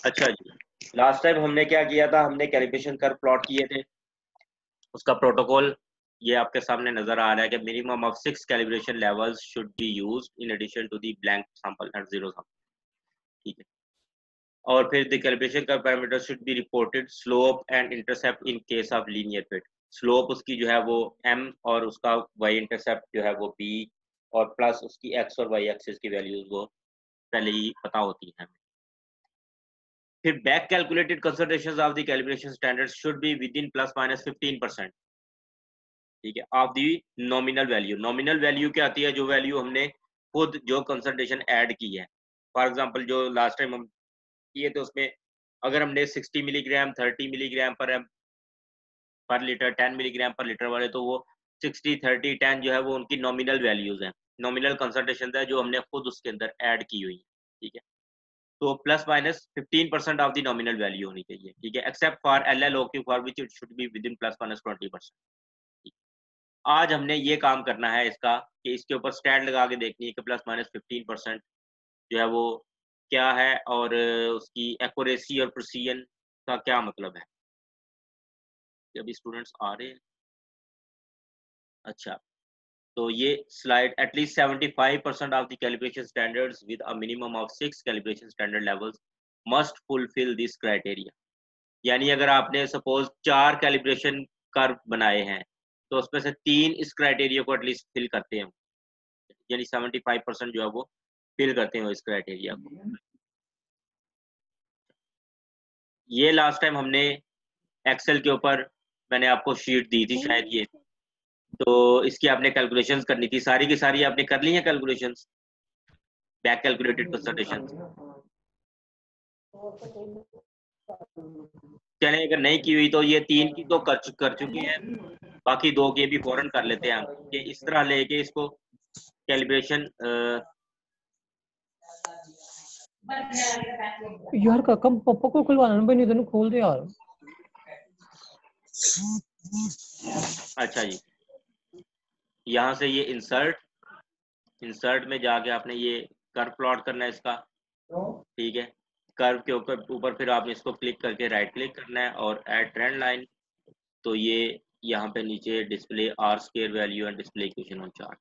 अच्छा जी, last time हमने क्या किया था, हमने कैलिब्रेशन कर्व प्लॉट किए थे। उसका प्रोटोकॉल ये आपके सामने नजर आ रहा है कि minimum of 6 calibration levels should be used in addition to the blank sample at zero sum. ठीक है। और फिर the calibration curve parameter should be reported slope and intercept in case of linear fit. Slope उसकी जो है वो m और उसका y इंटरसेप्ट जो है वो b, और प्लस उसकी x और y एक्सिस की वैल्यूज वो पहले ही पता होती हैं। फिर back calculated concentrations of the calibration standards should be with in plus minus 15%। ठीक है, of the nominal value. Nominal value क्या आती है? जो वैल्यू हमने खुद जो कंसंट्रेशन ऐड की है। फॉर एग्जांपल जो लास्ट टाइम हम किए थे उसमें अगर हमने 60 मिलीग्राम 30 मिलीग्राम पर लीटर 10 मिलीग्राम पर लीटर वाले, तो वो 60 30 10 जो है वो उनकी नॉमिनल वैल्यूज हैं, नॉमिनल कंसंट्रेशन है जो हमने खुद उसके अंदर ऐड की हुई है। ठीक है, तो plus minus 15% of the nominal value होनी चाहिए। ठीक है, except for LLOQ for which it should be with in plus minus 20%। आज हमने ये काम करना है इसका कि इसके ऊपर स्टैट लगा के देखनी है कि प्लस माइनस 15% जो है वो क्या है, और उसकी एक्यूरेसी और प्रिसीजन का क्या मतलब है। अभी स्टूडेंट्स आ रहे हैं? अच्छा, तो ये slide at least 75% of the calibration standards with a minimum of 6 calibration standard levels must fulfil this criteria. यानी अगर आपने सपोज 4 कैलिब्रेशन कर्व बनाए हैं, तो उसमें से 3 इस क्राइटेरिया को एटलीस्ट फिल करते हैं, यानी 75% जो है वो फिल करते हैं इस क्राइटेरिया को। ये लास्ट टाइम हमने एक्सेल के ऊपर मैंने आपको शीट दी थी शायद ये, तो इसकी आपने कैलकुलेशंस करनी थी, सारी की सारी आपने कर ली हैं कैलकुलेशंस, बैक कैलकुलेटेड कंसल्टेशंस। चले अगर नहीं की हुई तो ये 3 की तो कर चुके हैं, बाकी 2 की भी फौरन कर लेते हैं हम, कि इस तरह लेके इसको कैलिब्रेशन यार काका पापा को खुलवाना भाई, नहीं तो खोल दे यार। अच्छा जी, यहाँ से ये इंसर्ट में जाके आपने ये कर्व प्लॉट करना है इसका। ठीक है, कर्व के ऊपर फिर आपने इसको क्लिक करके राइट क्लिक करना है और ऐड ट्रेंड लाइन। तो ये यहाँ पे नीचे display R square value and display equation on chart.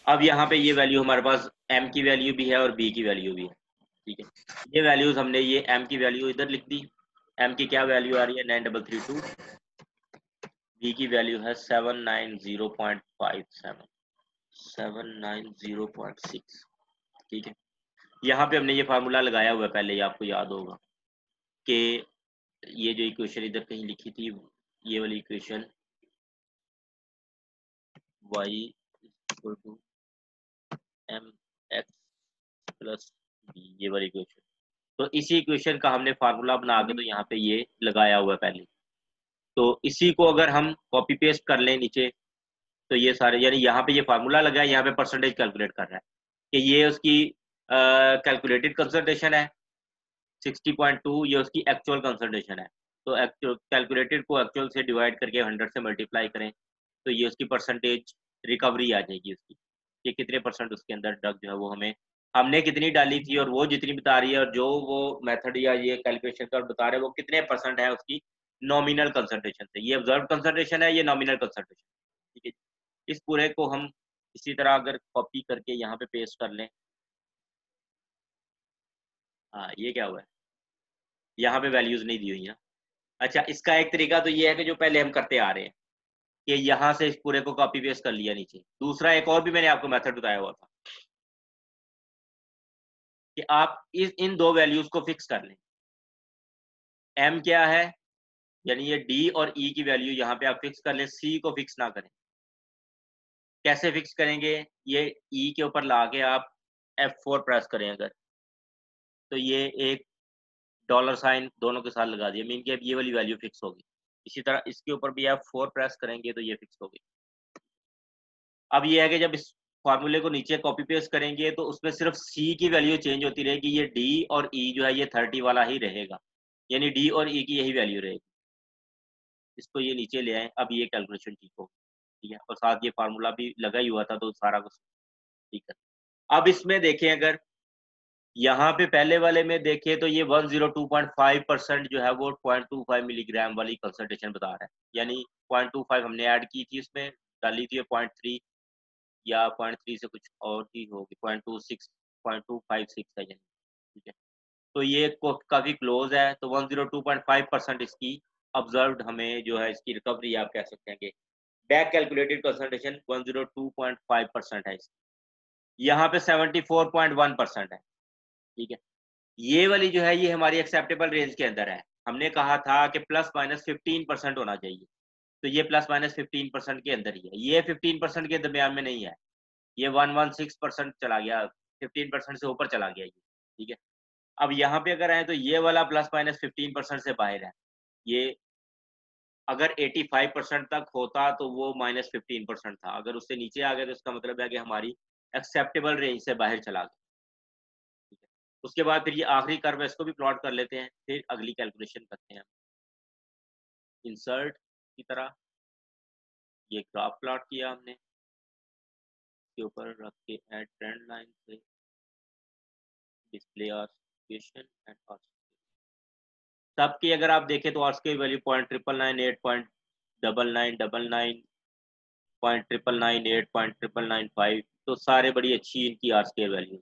अब यहाँ पे ये वैल्यू हमारे पास m की वैल्यू भी है और b की वैल्यू भी है। ठीक है, ये वैल्यूज हमने ये m की वैल्यू इधर लिख दी। m की क्या वैल्यू आ रही है? 9332। b की वैल्यू है 790.57, 790.6। ठीक है, यहाँ पे हमने ये फार्मूला लगाया हुआ है पहले ही, आपको याद होगा कि ये जो इक्वेशन इधर कहीं लिखी थी, ये वाली equation y equal to mx plus b, ये वाली इक्वेशन। तो इसी इक्वेशन का हमने फार्मूला बना के तो यहाँ पे ये लगाया हुआ है पहले। तो इसी को अगर हम कॉपी पेस्ट कर लें नीचे, तो ये सारे, यानी यहाँ पे ये फार्मूला लगा है, यहाँ पे परसेंटेज कैलकुलेट कर रहा है कि ये उसकी कैलकुलेटेड कंसंट्रेशन है 60.2, ये उसकी एक्चुअल कंसंट्रेशन है। तो एक्चुअल कैलकुलेटेड को एक्चुअल से डिवाइड करके 100 से मल्टीप्लाई करें, तो ये उसकी परसेंटेज रिकवरी आ जाएगी उसकी, कि कितने परसेंट उसके अंदर ड्रग जो है वो हमें, हमने कितनी डाली थी और वो जितनी बता रही है, और जो वो मेथड या ये कैलकुलेशन कर बता रहे हैं वो कितने परसेंट है उसकी नॉमिनल कंसंट्रेशन से। ये ऑब्जर्व कंसंट्रेशन है, ये नॉमिनल कंसंट्रेशन। ठीक है, इस पूरे को हम इसी तरह अगर कॉपी करके यहाँ पे पेस्ट कर लें। हाँ, ये क्या हुआ है, यहाँ पे वैल्यूज नहीं दी हुई है। अच्छा, इसका एक तरीका तो ये है कि जो पहले हम करते आ रहे हैं कि यहाँ से इस पूरे को कॉपी पेस्ट कर लिया नीचे। दूसरा एक और भी मैंने आपको मेथड बताया हुआ था कि आप इन दो वैल्यूज को फिक्स कर लें। m क्या है, यानी ये d और e की वैल्यू यहाँ पे आप फिक्स कर लें, c को फिक्स ना करें। कैसे फिक्स करेंगे? ये e के ऊपर ला के आप F4 प्रेस करें अगर, तो ये एक डॉलर साइन दोनों के साथ लगा दिया, मीन कि अब ये वाली वैल्यू फिक्स होगी। इसी तरह इसके ऊपर भी आप 4 प्रेस करेंगे तो ये फिक्स होगी। अब ये है कि जब इस फॉर्मूले को नीचे कॉपी पेस्ट करेंगे तो उसमें सिर्फ c की वैल्यू चेंज होती रहेगी, ये d और e जो है ये 30 वाला ही रहेगा, यानी d और e की यही वैल्यू रहेगी। इसको ये नीचे ले आए, अब ये कैलकुलेशन ठीक होगी। ठीक है, और साथ ये फार्मूला भी लगा ही हुआ था तो सारा कुछ ठीक है। अब इसमें देखें, अगर यहाँ पे पहले वाले में देखें तो ये 102.5% जो है वो 0.25 मिलीग्राम वाली कंसंट्रेशन बता रहा है, यानी 0.25 हमने ऐड की थी, इसमें डाली थी 0.3 या 0.3 से कुछ और ही होगी, 0.26 है यानी, ठीक है। तो ये काफी क्लोज है, तो 102.5% इसकी ऑब्जर्व्ड हमें जो है इसकी रिकवरी आप कह सकते हैं कि बैक कैलकुलेटेड कंसंट्रेशन 102.5% है इसकी। यहाँ पे 74.1% है, ठीक है। ये वाली जो है ये हमारी एक्सेप्टेबल रेंज के अंदर है। हमने कहा था कि ±15% होना चाहिए, तो ये ±15% के अंदर ही है, ये 15% के दरमियान में नहीं है, ये 116% चला गया, 15% से ऊपर चला गया ये, ठीक है। अब यहाँ पे अगर आए तो ये वाला ±15% से बाहर है, ये अगर 85% तक होता तो वो -15% था, अगर उससे नीचे आ गया तो इसका मतलब है कि हमारी एक्सेप्टेबल रेंज से बाहर चला गया, ठीक है। उसके बाद फिर ये आखिरी कर्व है, इसको भी प्लॉट कर लेते हैं, फिर अगली कैलकुलेशन करते हैं। इंसर्ट की तरह ये ग्राफ प्लॉट किया हमने, के ऊपर रख के एड ट्रेंड लाइन से display R situation and R सबकी अगर आप देखें तो आर्स की वैल्यू 0.999, 8.9999, 0.999, 8.995, तो सारे बड़ी अच्छी इनकी आर स्केयर वैल्यू।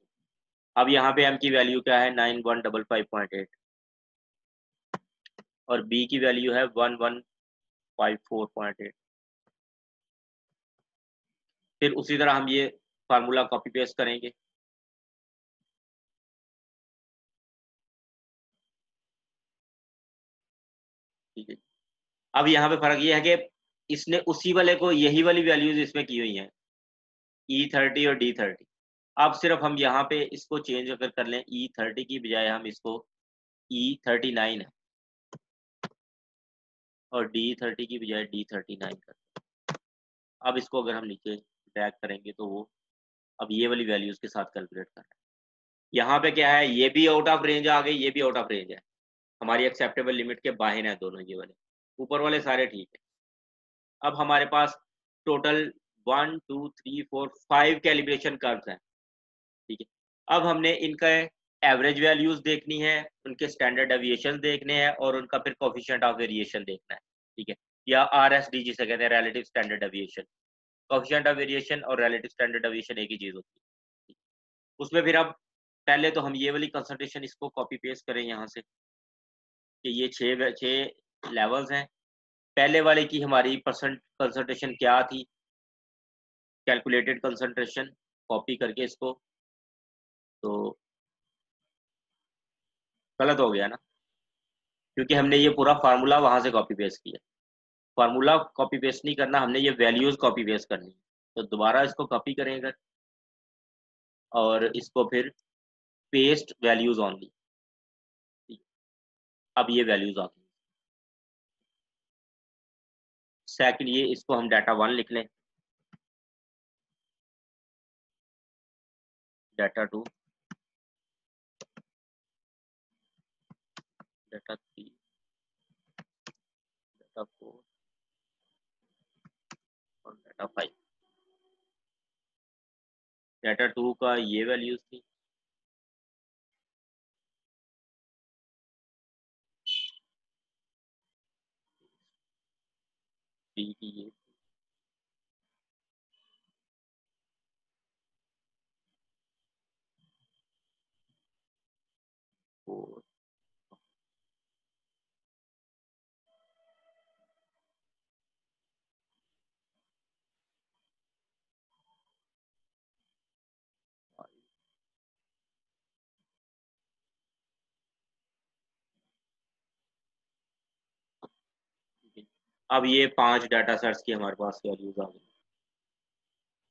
अब यहाँ पे एम की वैल्यू क्या है 9155.8 और बी की वैल्यू है 1154.8। फिर उसी तरह हम ये फार्मूला कॉपी पेस्ट करेंगे, ठीक है। अब यहाँ पे फर्क ये है कि इसने उसी वाले को यही वाली वैल्यूज इसमें की हुई हैं, E30 और D30। अब सिर्फ हम यहाँ पे इसको चेंज अगर कर लें, E30 की बजाय हम इसको E39 है और D30 की बजाय D39 कर। अब इसको अगर हम नीचे ड्रैग करेंगे तो वो अब ये वाली वैल्यूज के साथ कैलकुलेट कर रहा है। यहाँ पे क्या है, ये भी आउट ऑफ रेंज आ गई, ये भी आउट ऑफ रेंज है, हमारी एक्सेप्टेबल लिमिट के बाहर है दोनों, ये वाले ऊपर वाले सारे ठीक है। अब हमारे पास टोटल 1 2 3 4 5 कैलिब्रेशन कर्व्स हैं, ठीक है। अब हमने इनका एवरेज वैल्यूज देखनी है, उनके स्टैंडर्ड डेविएशन देखने हैं और उनका फिर कोफिशिएंट ऑफ वेरिएशन देखना है, ठीक है, या RSD जिसे कहते हैं, relative standard deviation. Coefficient of variation और रिलेटिव स्टैंडर्ड डेविएशन एक ही चीज होती है। उसमें फिर अब पहले तो हम ये वाली कंसंट्रेशन इसको कॉपी पेस्ट करें यहाँ से कि ये छः लेवल्स हैं। पहले वाले की हमारी परसेंट कंसंट्रेशन क्या थी, कैलकुलेटेड कंसंट्रेशन, कॉपी करके इसको, तो गलत हो गया ना, क्योंकि हमने ये पूरा फार्मूला वहां से कॉपी पेस्ट किया। फार्मूला कॉपी पेस्ट नहीं करना, हमने ये वैल्यूज कॉपी पेस्ट करनी है। तो दोबारा इसको कॉपी करेंगे और इसको फिर पेस्ट वैल्यूज ऑनली, अब ये वैल्यूज आ गई। सेकंड ये इसको हम डाटा 1 लिख लें, डाटा 2, डाटा 3, डाटा 4 और डाटा 5। डाटा 2 का ये वैल्यूज थी, बी की ये, फोर, अब ये 5 डाटा सेट्स की हमारे पास वैल्यूज आ गई।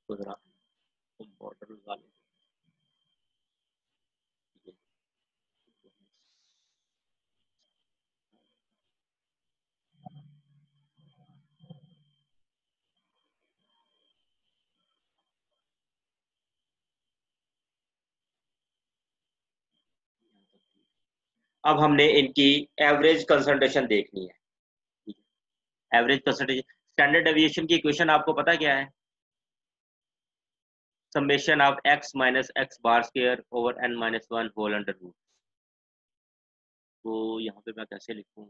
तो जरा बॉर्डर लगा लें, अब हमने इनकी एवरेज कंसंट्रेशन देखनी है। एवरेज कंसंट्रेशन, स्टैंडर्ड डेविएशन की इक्वेशन आपको पता क्या है, summation of x minus x bar square over n minus 1 whole under root। तो यहाँ पे मैं कैसे लिखूँ?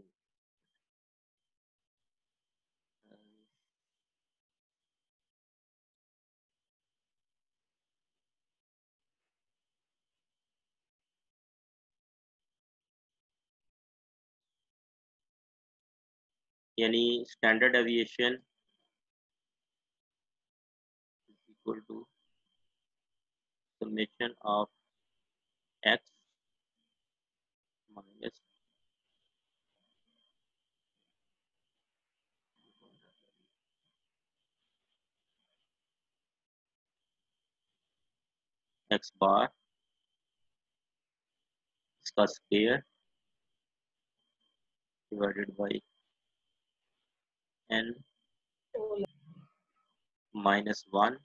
यानी standard deviation equal to summation of x minus x bar इसका square divided by n minus 1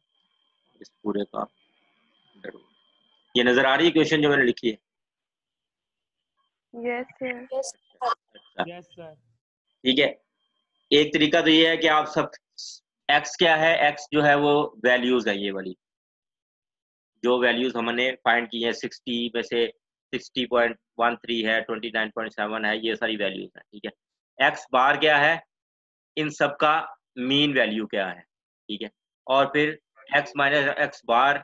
इस पूरे का अंडर रूट। ये नजर आ रही है क्वेश्चन जो मैंने लिखी है? Yes sir. अच्छा यस सर। ठीक है। एक तरीका तो ये है कि आप सब x क्या है, x जो है वो वैल्यूज है, ये वाली जो वैल्यूज हमने फाइंड की है 60 में से 60.13 है, 29.7 है, ये सारी वैल्यूज है। ठीक है। x बार क्या है, इन सब का मीन वैल्यू क्या है। ठीक है। और फिर x माइनस एक्स बार,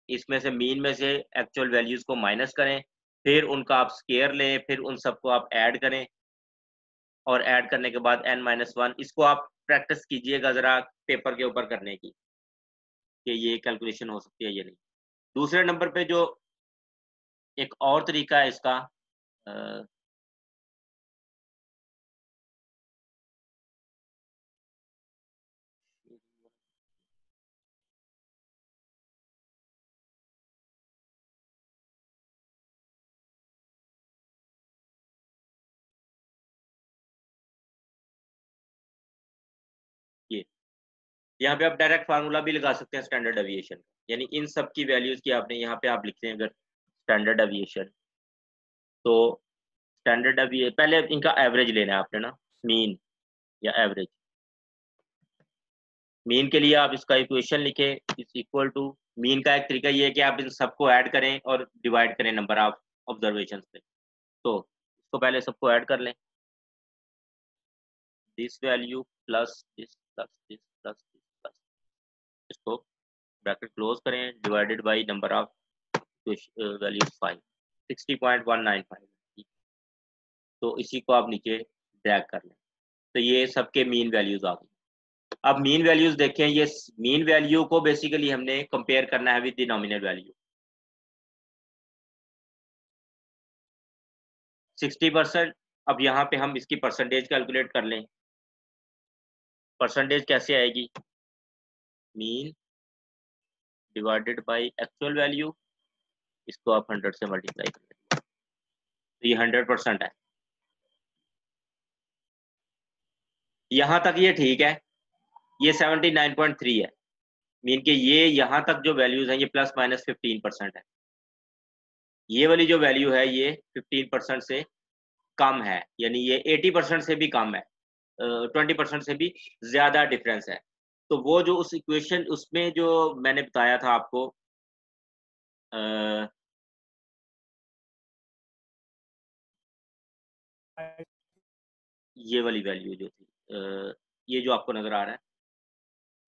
इसमें से मीन में से एक्चुअल वैल्यूज को माइनस करें, फिर उनका आप स्केयर लें, फिर उन सबको आप ऐड करें, और ऐड करने के बाद n माइनस 1। इसको आप प्रैक्टिस कीजिएगा जरा पेपर के ऊपर करने की, कि ये कैलकुलेशन हो सकती है या नहीं। दूसरे नंबर पे जो एक और तरीका है इसका, ये यहाँ पे आप डायरेक्ट फार्मूला भी लगा सकते हैं स्टैंडर्ड डेविएशन, यानी इन सब की वैल्यूज की आपने यहाँ पे आप लिखते हैं अगर स्टैंडर्ड डेविएशन, तो स्टैंडर्ड डेविएशन पहले इनका एवरेज लेना है आपने ना, मीन या एवरेज। मीन के लिए आप इसका इक्वेशन लिखे, इज इक्वल टू, मीन का एक तरीका ये है कि आप इन सबको ऐड करें और डिवाइड करें नंबर ऑफ ऑब्जर्वेशन पे। तो इसको पहले सबको ऐड कर लें, this value plus this plus this plus this plus, इसको ब्रैकेट क्लोज करें, divided by number of value 5, 60.195। तो इसी को आप नीचे ड्रैग कर लें, तो ये सबके मीन वैल्यूज आ गई। अब मीन वैल्यूज देखें, ये मीन वैल्यू को बेसिकली हमने कंपेयर करना है विद द नॉमिनल वैल्यू। 60%, अब यहाँ पे हम इसकी परसेंटेज कैलकुलेट कर लें। परसेंटेज कैसे आएगी, mean divided by actual value, इसको आप 100 से मल्टीप्लाई कर लें, तो ये 100% है। यहाँ तक ये ठीक है, ये 79.3 है, मीन के ये यहाँ तक जो वैल्यूज हैं ये प्लस माइनस 15% है। ये वाली जो वैल्यू है ये 15% से कम है, यानी ये 80% से भी कम है, 20% से भी ज्यादा डिफरेंस है। तो वो जो उस इक्वेशन उसमें जो मैंने बताया था आपको, ये वाली वैल्यू जो थी, ये जो आपको नजर आ रहा है,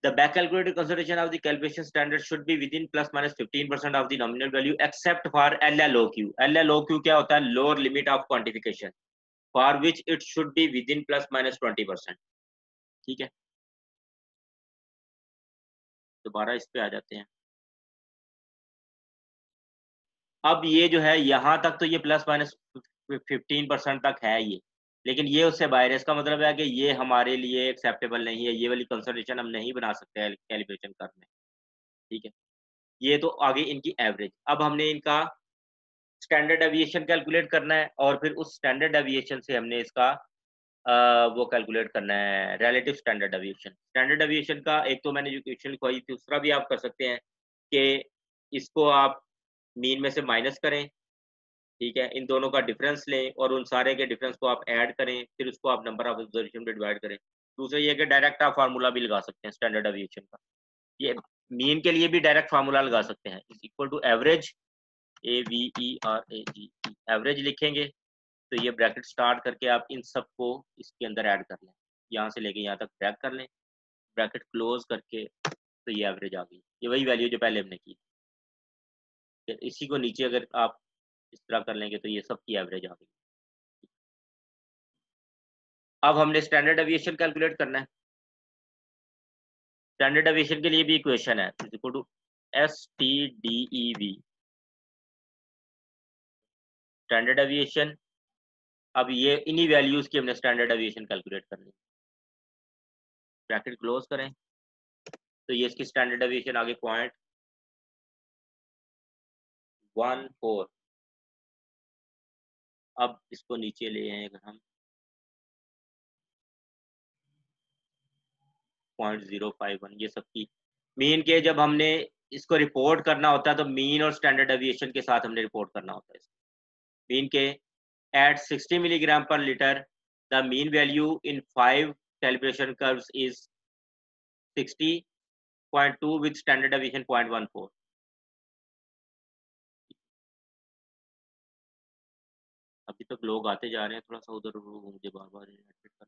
the back calculated consideration of the calibration standard should be within plus minus 15% of the nominal value except for LLOQ। LLOQ क्या होता है, lower limit of quantification, for which it should be within plus minus 20%। ठीक है, दोबारा इस पे आ जाते हैं। अब ये जो है यहाँ तक तो ये प्लस माइनस 15% तक है ये, लेकिन ये उससे बाहर है। इसका मतलब है कि ये हमारे लिए एक्सेप्टेबल नहीं है, ये वाली कंसिडरेशन हम नहीं बना सकते कैलिब्रेशन करने। ठीक है, ये तो आगे इनकी एवरेज। अब हमने इनका स्टैंडर्ड डेविएशन कैलकुलेट करना है, और फिर उस स्टैंडर्ड डेविएशन से हमने इसका वो कैलकुलेट करना है relative standard deviation. Standard deviation का एक तो मैंने जो क्वेश्चन लिखवाई, दूसरा भी आप कर सकते हैं कि इसको आप मीन में से माइनस करें, ठीक है, इन दोनों का डिफरेंस लें और उन सारे के डिफरेंस को आप ऐड करें, फिर उसको आप नंबर ऑफ ऑब्जर्वेशन पे डिवाइड करें। दूसरा ये कि डायरेक्ट आप फार्मूला भी लगा सकते हैं स्टैंडर्ड डेविएशन का। ये मीन के लिए भी डायरेक्ट फार्मूला लगा सकते हैं, is equal to average, AVERAGE, average लिखेंगे तो ये ब्रैकेट स्टार्ट करके आप इन सब को इसके अंदर ऐड कर लें, यहाँ से लेके यहाँ तक ड्रैग कर लें, ब्रैकेट क्लोज करके, तो ये एवरेज आ गई। ये वही वैल्यू जो पहले हमने की, इसी को नीचे अगर आप इस तरह कर लेंगे तो ये सबकी एवरेज आ गई। अब हमने स्टैंडर्ड डेविएशन कैलकुलेट करना है। स्टैंडर्ड डेविएशन के लिए भी इक्वेशन है, equal to STDEV, standard deviation. अब ये इन्हीं वैल्यूज की हमने स्टैंडर्ड डेविएशन कैलकुलेट करनी है, ब्रैकेट क्लोज करें तो ये इसकी स्टैंडर्ड डेविएशन आगे 0.14। अब इसको नीचे ले आए अगर हम 0.051, ये सबकी मीन के जब हमने इसको रिपोर्ट करना होता है तो मीन और स्टैंडर्ड डेविएशन के साथ हमने रिपोर्ट करना होता है। मीन के at 60 milligram per liter, the mean value in 5 calibration curves is 60.2 with standard deviation 0.14. अभी तक लोग आते जा रहे हैं, थोड़ा सा उधर मुझे बार बार करना।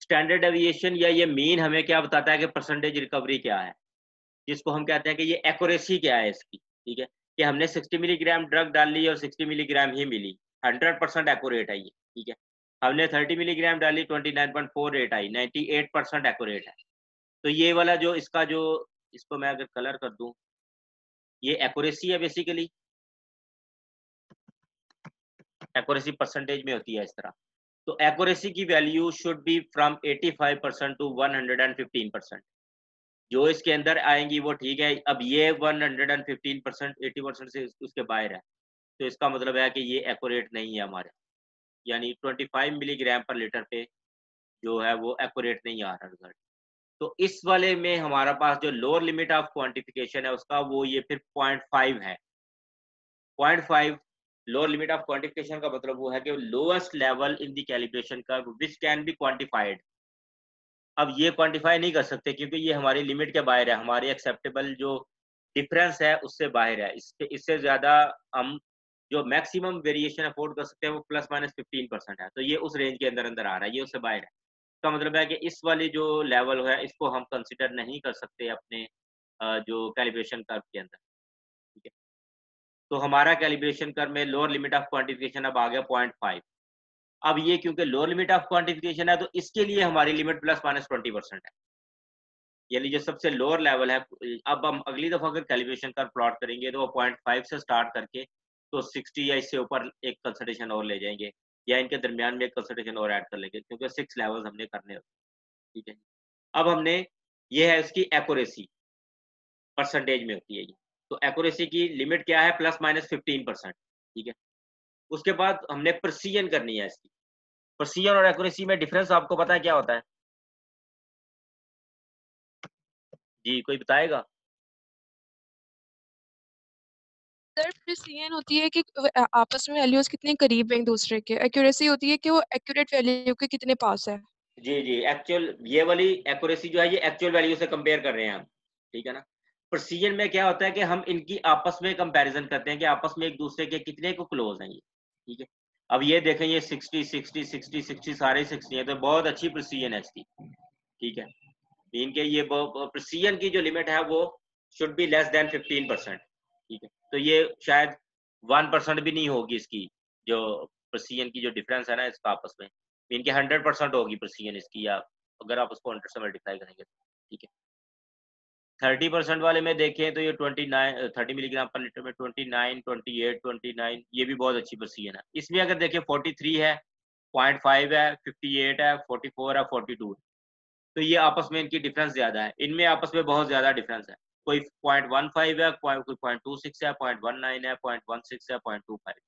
स्टैंडर्ड डेविएशन या ये मीन हमें क्या बताता है कि परसेंटेज रिकवरी क्या है, जिसको हम कहते हैं कि ये एक्यूरेसी क्या है इसकी, ठीक है, कि हमने 60 मिलीग्राम ड्रग डाल ली और 60 मिलीग्राम ही मिली, 100% एक्यूरेट है ये, ठीक है। हमने 30 मिलीग्राम डाली, 29.4 रेट आई, 98% एक्यूरेट है। तो ये वाला जो इसका जो, इसको मैं अगर कलर कर दूं, ये एक्यूरेसी है बेसिकली, एक्यूरेसी परसेंटेज में होती है इस तरह। तो एक्यूरेसी की value should be from 85% to 115%, जो इसके अंदर आएंगी वो ठीक है। अब ये 115%, 80% से उसके बाहर है, तो इसका मतलब है कि ये एक्यूरेट नहीं है हमारे, यानी 25 मिलीग्राम पर लीटर पे जो है वो एक्यूरेट नहीं आ रहा रिजल्ट। तो इस वाले में हमारा पास जो लोअर लिमिट ऑफ क्वांटिफिकेशन है उसका वो ये फिर 0.5 है। 0.5 लोअर लिमिट ऑफ क्वांटिफिकेशन का मतलब वो है कि lowest level in the calibration curve which can be quantified. अब ये क्वांटिफाई नहीं कर सकते क्योंकि ये हमारी लिमिट के बाहर है, हमारी एक्सेप्टेबल जो डिफरेंस है उससे बाहर है। इससे ज़्यादा हम जो मैक्सिमम वेरिएशन अफोर्ड कर सकते हैं वो ±15% है, तो ये उस रेंज के अंदर अंदर आ रहा है, ये उससे बाहर है। इसका मतलब है कि इस वाली जो लेवल है इसको हम कंसिडर नहीं कर सकते अपने जो कैलिब्रेशन कर्व के अंदर, ठीक है। तो हमारा कैलिब्रेशन कर्व में लोअर लिमिट ऑफ क्वांटिफिकेशन अब आ गया 0.5। अब ये क्योंकि लोअर लिमिट ऑफ क्वांटिफिकेशन है तो इसके लिए हमारी लिमिट ±20% है, यानी जो सबसे लोअर लेवल है। अब हम अगली दफा अगर कैलिब्रेशन कर्व प्लॉट करेंगे तो वो 0.5 से स्टार्ट करके तो 60 या इससे ऊपर एक कंसंट्रेशन और ले जाएंगे, या इनके दरमियान में एक कंसंट्रेशन और ऐड कर लेंगे, क्योंकि 6 लेवल्स हमने करने होते हैं, ठीक है। अब हमने, ये है इसकी एक्यूरेसी परसेंटेज में होती है ये, तो एक्यूरेसी की लिमिट क्या है, ±15%, ठीक है। उसके बाद हमने प्रिसीजन करनी है इसकी। प्रिसीजन और एक्यूरेसी में डिफरेंस आपको पता है क्या होता है? जी, कोई बताएगा? सर प्रिसीजन होती है कि आपस में वैल्यूज कितने करीब हैं एक दूसरे के, एक्यूरेसी होती है कि वो एक्यूरेट वैल्यू के कितने पास है। जी जी, एक्चुअल ये वाली एक्यूरेसी जो है ये एक्चुअल वैल्यू से कंपेयर कर रहे हैं हम, ठीक है ना। प्रिसीजन में क्या होता है कि हम इनकी आपस में कंपैरिजन करते हैं कि आपस में एक दूसरे के कितने को क्लोज हैं ये, ठीक है। अब ये देखें, ये 60 60 60 60 सारे 60 है, तो बहुत अच्छी प्रिसीजन है इसकी, ठीक है। इनके ये प्रिसीजन की जो लिमिट है वो शुड बी लेस देन 15%, ठीक है। तो ये शायद 1% भी नहीं होगी इसकी, जो प्रिसीजन की जो डिफरेंस है ना इसका आपस में, इनके 100% होगी प्रिसीजन इसकी, या अगर आप उसको 100 से मल्टीप्लाई करेंगे, ठीक है। 30% वाले में देखें तो ये 30 मिलीग्राम पर लीटर में 29, 28, 29, ये भी बहुत अच्छी प्रिसीजन है। इसमें अगर देखें 43 है, 0.5 है, 58 है, 44 है, 42 है, तो ये आपस में इनकी डिफरेंस ज्यादा है, इनमें आपस में बहुत ज्यादा डिफरेंस है। कोई 0.15 है, कोई 0.26 है, 0.19 है, 0.16 है, 0.25।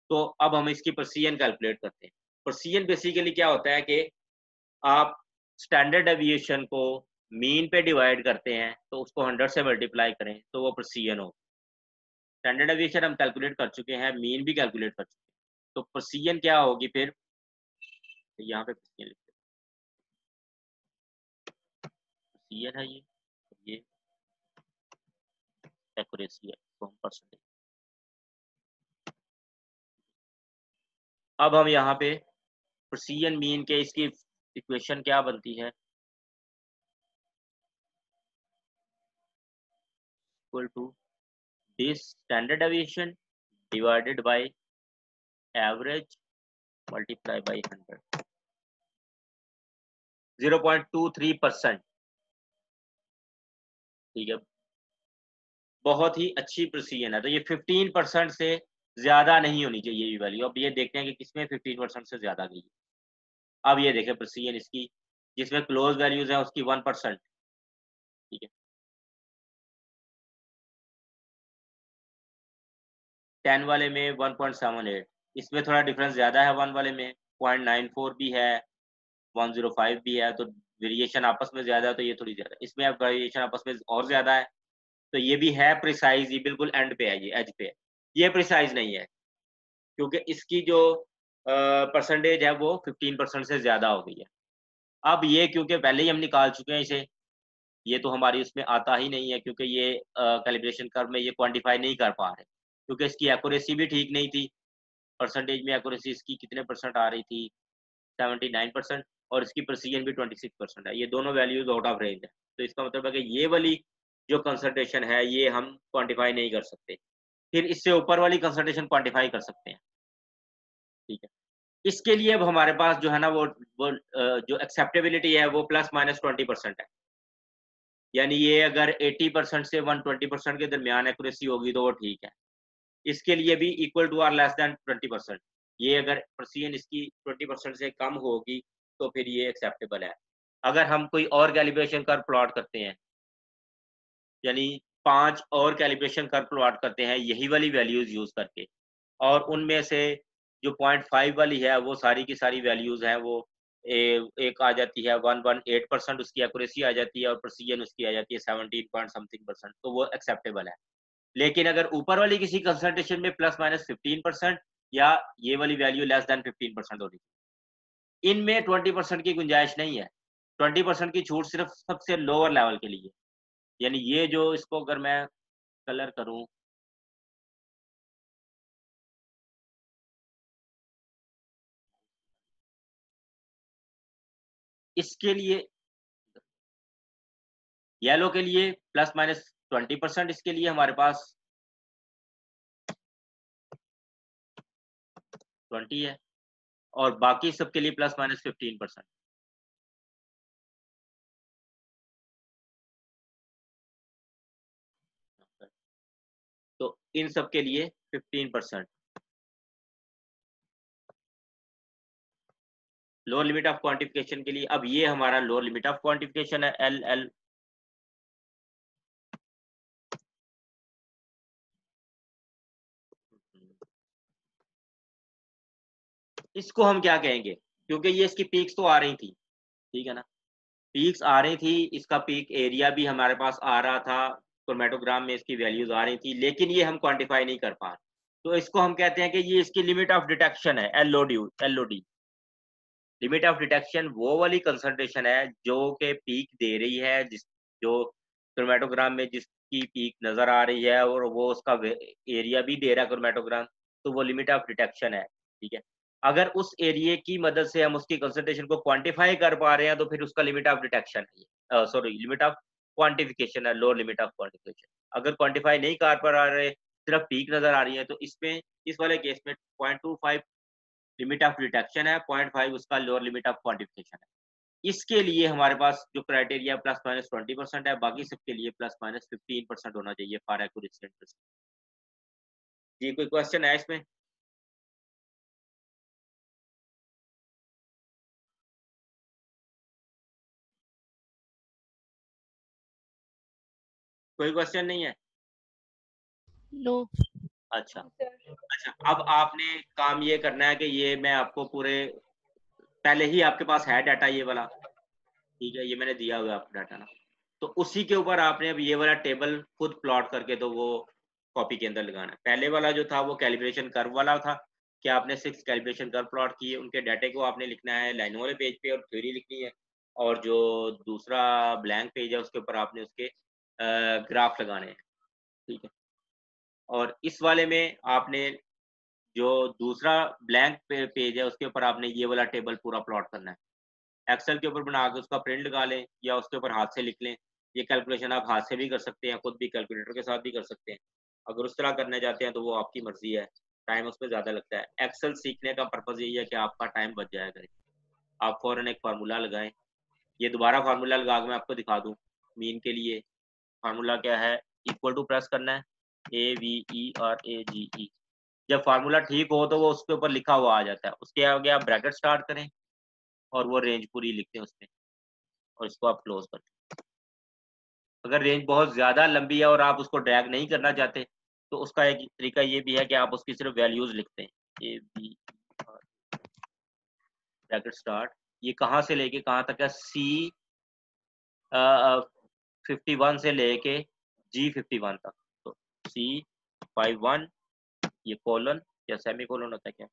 तो अब हम इसकी प्रिसीजन कैलकुलेट करते हैं। प्रिसीजन बेसिकली क्या होता है कि आप स्टैंडर्ड डेविएशन को मीन पे डिवाइड करते हैं तो उसको 100 से मल्टीप्लाई करें तो वो प्रिसीजन हो। स्टैंडर्ड डेविएशन हम कैलकुलेट कर चुके हैं, मीन भी कैलकुलेट कर चुके हैं, तो प्रिसीजन क्या होगी फिर, यहाँ पे प्रिसीजन लिखते हैं, प्रिसीजन है ये ये एक्यूरेसी है तो हम परसेंटेज। अब हम यहाँ पे प्रेसिजन मीन के इसकी इक्वेशन क्या बनती है, equal to this standard deviation divided by average multiply by 100, 0.23%। ठीक है, बहुत ही अच्छी प्रेसिजन है। तो ये 15% से ज्यादा नहीं होनी चाहिए ये वैल्यू। अब ये देखते हैं कि किसमें 15% से ज्यादा गई। अब ये देखें प्रेसिजन इसकी, जिसमें क्लोज वैल्यूज है उसकी 1%। ठीक है, 10 वाले में 1.78, इसमें थोड़ा डिफरेंस ज्यादा है। 1 वाले में 0.94 भी है, 105 भी है, तो वेरिएशन आपस में ज्यादा है, तो ये थोड़ी ज्यादा। इसमें अब वेरिएशन आपस में और ज्यादा है, तो ये भी है प्रिसाइज, ये बिल्कुल एंड पे है, ये एज पे है। ये प्रिसाइज नहीं है क्योंकि इसकी जो परसेंटेज है वो 15% से ज्यादा हो गई है। अब ये क्योंकि पहले ही हम निकाल चुके हैं इसे, ये तो हमारी उसमें आता ही नहीं है क्योंकि ये कैलिब्रेशन कर्व में ये क्वांटिफाई नहीं कर पा रहे, क्योंकि इसकी एक्यूरेसी भी ठीक नहीं थी। परसेंटेज में एक्यूरेसी इसकी कितने परसेंट आ रही थी, 79%, और इसकी प्रेसिजन भी 26% है। ये दोनों वैल्यूज आउट ऑफ रेंज है। तो इसका मतलब है कि ये वाली जो कंसंट्रेशन है ये हम क्वांटिफाई नहीं कर सकते, फिर इससे ऊपर वाली कंसंट्रेशन क्वांटिफाई कर सकते हैं। ठीक है, इसके लिए अब हमारे पास जो है ना वो जो एक्सेप्टेबिलिटी है वो ±20% है। यानी ये अगर 80% से 120% के दरमियान एक्यूरेसी होगी तो वो ठीक है। इसके लिए भी equal to or less than 20%। ये अगर प्रेसिजन इसकी 20% से कम होगी तो फिर ये एक्सेप्टेबल है। अगर हम कोई और कैलिब्रेशन कर्व प्लॉट करते हैं, यानी 5 और कैलिब्रेशन कर्व प्लॉट करते हैं यही वाली वैल्यूज यूज करके, और उनमें से जो 0.5 वाली है वो सारी की सारी वैल्यूज हैं वो एक आ जाती है 118% उसकी एक्यूरेसी आ जाती है, और प्रेसिजन उसकी आ जाती है 17 पॉइंट समथिंग %, तो वो एक्सेप्टेबल है। लेकिन अगर ऊपर वाली किसी कंसंट्रेशन में ±15% या ये वाली वैल्यू लेस देन 15% होगी, इनमें 20% की गुंजाइश नहीं है। 20% की छूट सिर्फ सबसे लोअर लेवल के लिए। यानी ये जो इसको अगर मैं कलर करूं, इसके लिए येलो के लिए ±20%, इसके लिए हमारे पास 20 है, और बाकी सबके लिए ±15%। तो इन सब के लिए 15%। लोअर लिमिट ऑफ क्वांटिफिकेशन के लिए, अब ये हमारा लोअर लिमिट ऑफ क्वांटिफिकेशन है एल। इसको हम क्या कहेंगे, क्योंकि ये इसकी पीक्स तो आ रही थी, ठीक है ना, पीक्स आ रही थी, इसका पीक एरिया भी हमारे पास आ रहा था, क्रोमेटोग्राम में इसकी वैल्यूज आ रही थी, लेकिन ये हम क्वांटिफाई नहीं कर पा रहे। तो इसको हम कहते हैं कि ये इसकी लिमिट ऑफ डिटेक्शन है, एलओडी। लिमिट ऑफ डिटेक्शन वो वाली कंसंट्रेशन है जो के पीक दे रही है, जिस जो क्रोमेटोग्राम में जिसकी पीक नजर आ रही है और वो उसका एरिया भी दे रहा है क्रोमेटोग्राम, तो वो लिमिट ऑफ डिटेक्शन है। ठीक है, अगर उस एरिया की मदद से हम उसकी कंसंट्रेशन को क्वांटिफाई कर पा रहे हैं तो फिर उसका लिमिट ऑफ डिटेक्शन है, सॉरी लिमिट ऑफ क्वांटिफिकेशन है, लोअर लिमिट ऑफ क्वांटिफिकेशन। अगर क्वांटिफाई नहीं कर पा रहे, सिर्फ पीक नजर आ रही है, तो इसमें इस वाले केस में 0.25 लिमिट ऑफ डिटेक्शन है, 0.5 उसका लोअर लिमिट ऑफ क्वांटिफिकेशन है। इसके लिए हमारे पास जो क्राइटेरिया ±20% है, बाकी सबके लिए ±15% होना चाहिए फॉर एक्यूरेसी। जी कोई क्वेश्चन है इसमें? कोई क्वेश्चन नहीं है? नो। अच्छा अच्छा, अब आपने काम ये करना है कि ये मैं आपको पूरे, पहले ही आपके पास है डाटा ये वाला, ठीक है, ये मैंने दिया हुआ है आपको डाटा ना, तो उसी के ऊपर आपने अब ये वाला टेबल खुद प्लॉट करके तो वो कॉपी के अंदर लगाना है। पहले वाला जो था वो कैलिब्रेशन कर्व वाला था कि आपने 6 कैलिब्रेशन कर्व प्लॉट किए, उनके डाटे को आपने लिखना है लाइनों वाले पेज पे और थ्योरी लिखनी है। और जो दूसरा ब्लैंक पेज है उसके ऊपर आपने उसके ग्राफ लगाने हैं, ठीक है। और इस वाले में आपने जो दूसरा ब्लैंक पेज है उसके ऊपर आपने ये वाला टेबल पूरा प्लॉट करना है। एक्सेल के ऊपर बना के उसका प्रिंट लगा लें या उसके ऊपर हाथ से लिख लें। ये कैलकुलेशन आप हाथ से भी कर सकते हैं, खुद भी कैलकुलेटर के साथ भी कर सकते हैं। अगर उस तरह करने जाते हैं तो वो आपकी मर्जी है, टाइम उसमें ज़्यादा लगता है। एक्सेल सीखने का पर्पज़ यही है कि आपका टाइम बच जाया करे। आप फ़ौरन एक फार्मूला लगाएं। ये दोबारा फार्मूला लगा के मैं आपको दिखा दूं। मीन के लिए फार्मूला क्या है, इक्वल टू प्रेस करना है, AVERAGE। जब फार्मूला ठीक हो तो वो उसके ऊपर लिखा हुआ आ जाता है। उसके आगे आप ब्रैकेट स्टार्ट करें और वो रेंज पूरी लिखते हैं उसमें, और इसको आप क्लोज कर दें। अगर रेंज बहुत ज़्यादा लंबी है और आप उसको ड्रैग नहीं करना चाहते तो उसका एक तरीका ये भी है कि आप उसकी सिर्फ वैल्यूज लिखते हैं, AVER ब्रैकेट स्टार्ट। ये कहाँ से लेके कहाँ तक है, C51 से लेके G51 तक। तो C51 ये कॉलन या सेमी कॉलन होता है क्या,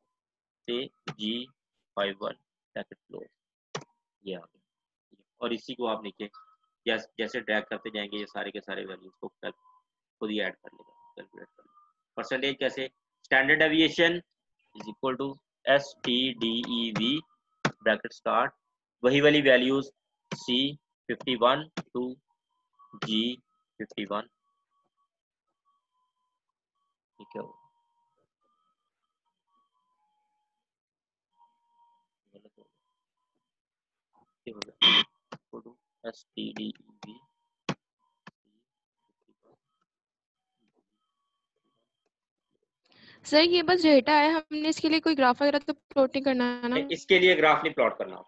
से G51 ब्रैकेट क्लोज, ये आ गया। और इसी को आप नीचे जैसे ड्रैग करते जाएंगे ये सारे के सारे वैल्यूज को खुद ही ऐड कर लेगा, कैलकुलेट कर लेगा। परसेंटेज कैसे, standard deviation is equal to STDEV bracket start, वही वाली वैल्यूज C51 टू G51, ठीक है। STDEV सर ये बस डेटा है, हमने इसके लिए कोई ग्राफ वगैरह तो प्लॉट नहीं करना है ना? इसके लिए ग्राफ नहीं प्लॉट करना।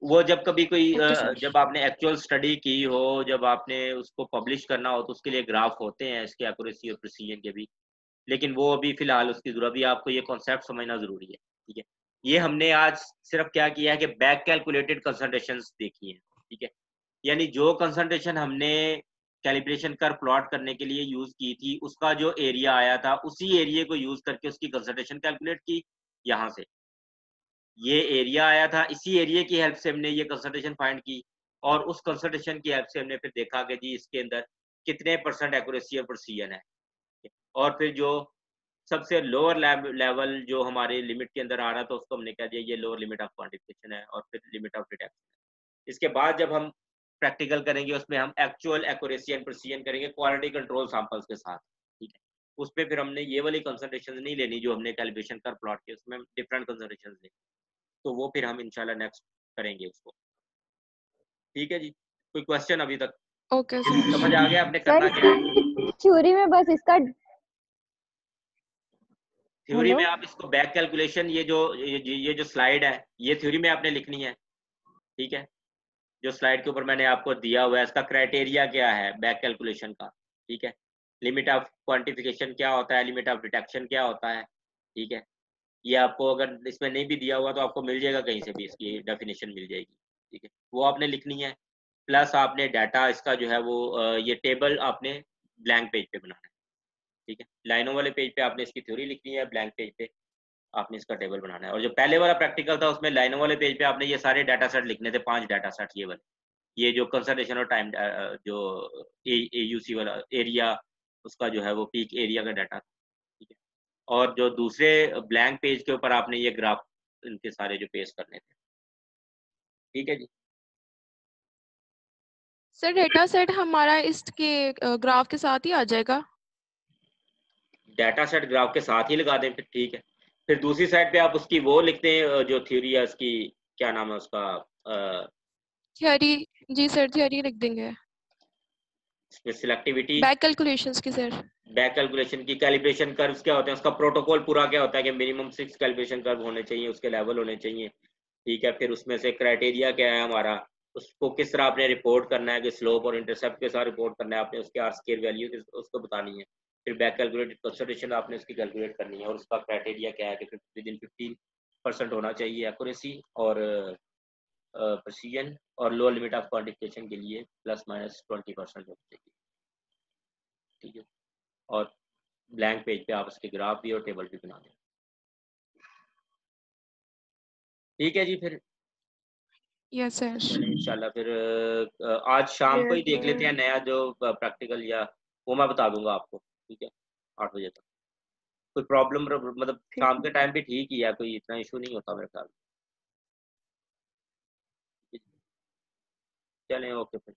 वो जब कभी कोई ओके सर। जब आपने एक्चुअल स्टडी की हो, जब आपने उसको पब्लिश करना हो तो उसके लिए ग्राफ होते हैं इसके एक्यूरेसी और प्रिसीजन के भी, लेकिन वो अभी फिलहाल उसकी जरूरत, अभी आपको ये कॉन्सेप्ट समझना जरूरी है, ठीक है। ये हमने आज सिर्फ क्या किया है कि बैक कैलकुलेटेड कंसंट्रेशंस देखी है, ठीक है। यानी जो कंसंट्रेशन हमने कैलिब्रेशन कर प्लॉट करने के लिए यूज की थी उसका जो एरिया आया था उसी एरिया को यूज करके उसकी कंसंट्रेशन कैलकुलेट की। यहाँ से ये एरिया आया था, इसी एरिया की हेल्प से हमने ये कंसंट्रेशन फाइंड की, और उस कंसंट्रेशन की हेल्प से हमने फिर देखा कि जी इसके अंदर कितने % एक्यूरेसी और प्रिसीजन है। और फिर जो सबसे लोअर लेवल जो हमारे लिमिट के अंदर आ रहा था उसको हमने कह दिया ये लोअर लिमिट ऑफ क्वांटिफिकेशन है, और फिर लिमिट ऑफ डिटेक्शन। इसके बाद जब हम प्रैक्टिकल करेंगे उसमें हम एक्चुअल एक्यूरेसी एंड प्रिसीजन करेंगे क्वालिटी कंट्रोल सैंपल्स के साथ, ठीक है। उस पर फिर हमने ये वाली कंसंट्रेशन नहीं लेनी जो हमने कैलिब्रेशन कर प्लॉट की, उसमें डिफरेंट कंसंट्रेशन लेनी, तो वो फिर हम इंशाल्लाह नेक्स्ट करेंगे उसको, ठीक है जी। कोई क्वेश्चन अभी तक ओके सर। समझ आ गया आपने सर करना क्या है? थ्योरी में बस इसका थ्योरी हेलो में आप इसको बैक कैलकुलेशन, ये जो स्लाइड है ये थ्योरी में आपने लिखनी है, ठीक है। जो स्लाइड के ऊपर मैंने आपको दिया हुआ है इसका क्राइटेरिया क्या है बैक कैलकुलेशन का, ठीक है। लिमिट ऑफ क्वांटिफिकेशन क्या होता है, लिमिट ऑफ डिटेक्शन क्या होता है, ठीक है। ये आपको अगर इसमें नहीं भी दिया हुआ तो आपको मिल जाएगा कहीं से भी, इसकी डेफिनेशन मिल जाएगी, ठीक है। वो आपने लिखनी है। प्लस आपने डाटा इसका जो है वो ये टेबल आपने ब्लैंक पेज पे बनाना है, ठीक है। लाइनों वाले पेज पे आपने इसकी थ्योरी लिखनी है, ब्लैंक पेज पे आपने इसका टेबल बनाना है। और जो पहले वाला प्रैक्टिकल था उसमें लाइनों वाले पेज पे आपने ये सारे डाटा सेट लिखने थे, 5 डाटा सेट ये वाले, ये जो कंसंट्रेशन और टाइम जो AUC वाला एरिया उसका जो है वो पीक एरिया का डाटा, ठीक है। और जो दूसरे ब्लैंक पेज के ऊपर आपने ये ग्राफ इनके सारे जो पेश करने थे, ठीक है जी। सर डेटा सेट हमारा इसके ग्राफ के साथ ही आ जाएगा? डाटा सेट ग्राफ के साथ ही लगा दें फिर, ठीक है। फिर दूसरी साइड पे आप उसकी वो लिखते हैं जो थ्योरी है उसकी, क्या नाम है उसका, थ्योरी? जी सर, थ्योरी लिख देंगे। सिलेक्टिविटी, बैक कैलकुलेशंस की सर। बैक कैलकुलेशन की, कैलिब्रेशन कर्व्स क्या होते हैं, उसका प्रोटोकॉल पूरा क्या होता है कि मिनिमम 6 कैलिब्रेशन कर्व होने चाहिए, उसके लेवल होने चाहिए, ठीक है। फिर उसमें से क्राइटेरिया क्या है हमारा, उसको किस तरह आपने रिपोर्ट करना है कि स्लोप और इंटरसेप्ट के साथ रिपोर्ट करना है आपने, उसके आर स्केल वैल्यू उसको बतानी है। फिर बैक कैलकुलेटेड कंसंट्रेशन आपने उसकी कैलकुलेट करनी है, और उसका क्राइटेरिया क्या है कि विद इन 15% होना चाहिए एक्यूरेसी और प्रिसीजन, और लोअर लिमिट ऑफ क्वांटिफिकेशन के लिए ±20% होनी चाहिए, ठीक है। और ब्लैंक पेज पे आप उसके ग्राफ भी और टेबल भी बना दें, ठीक है जी। फिर यस सर। चलिए इंशाल्लाह फिर आज शाम को ही देख लेते हैं नया जो प्रैक्टिकल, या वो मैं बता दूंगा आपको, ठीक है, 8 बजे तक। कोई प्रॉब्लम मतलब शाम के टाइम भी ठीक ही है, कोई इतना इशू नहीं होता मेरे ख्याल में। चलें, ओके फिर।